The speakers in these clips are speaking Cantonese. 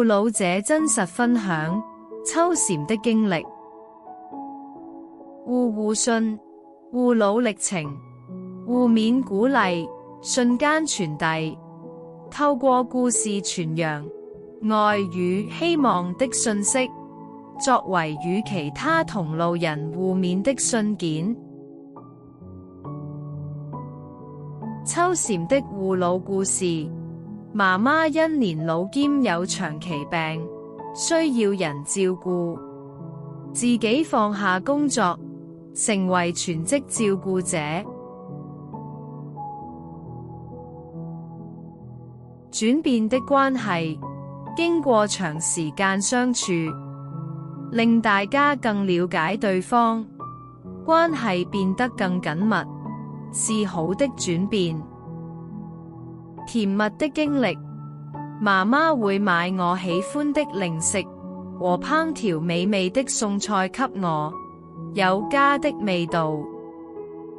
護老者真實分享秋蟬的經歷。護信，護老歷程，互勉鼓勵，瞬間傳遞，透過故事傳揚愛與希望的訊息，作為與其他同路人互勉的信件。秋蟬的護老故事。媽媽因年老兼有長期病，需要人照顧，自己放下工作，成為全職照顧者。轉變的關係，經過長時間相處，令大家更了解對方，關係變得更緊密，是好的轉變。甜蜜的經歷，媽媽會買我喜歡的零食和烹調美味的餸菜給我，有家的味道。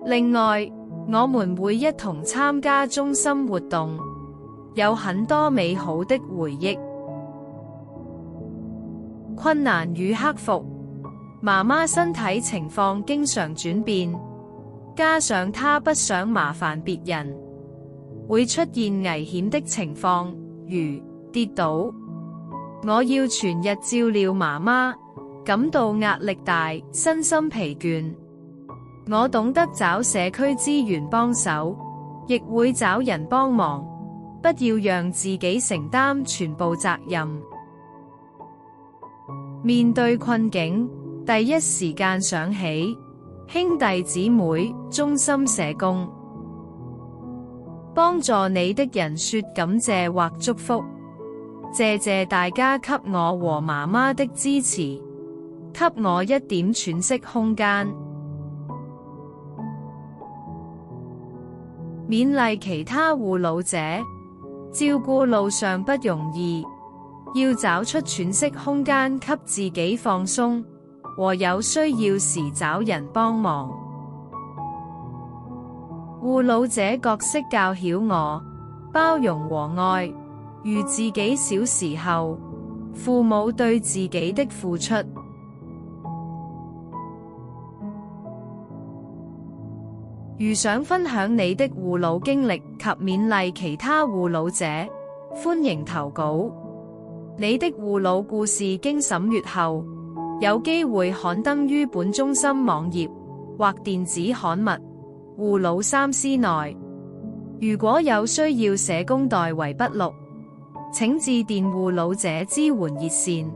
另外，我們會一同參加中心活動，有很多美好的回憶。困難與克服，媽媽身體情況經常轉變，加上她不想麻煩別人，會出現危險的情況，如跌倒。我要全日照料媽媽，感到壓力大，身心疲倦。我懂得找社區資源幫手，亦會找人幫忙，不要讓自己承擔全部責任。面對困境，第一時間想起兄弟姊妹、忠心社工。幫助你的人說感謝或祝福，謝謝大家給我和媽媽的支持，給我一點喘息空間。勉勵其他護老者，照顧路上不容易，要找出喘息空間給自己放鬆，和有需要時找人幫忙。護老者角色教曉我包容和愛，如自己小時候父母對自己的付出。如想分享你的護老經歷及勉勵其他護老者，歡迎投稿。你的護老故事經審閱後，有機會刊登於本中心網頁或電子刊物護老三思內。如果有需要社工代為筆錄，請致電護老者支援熱線。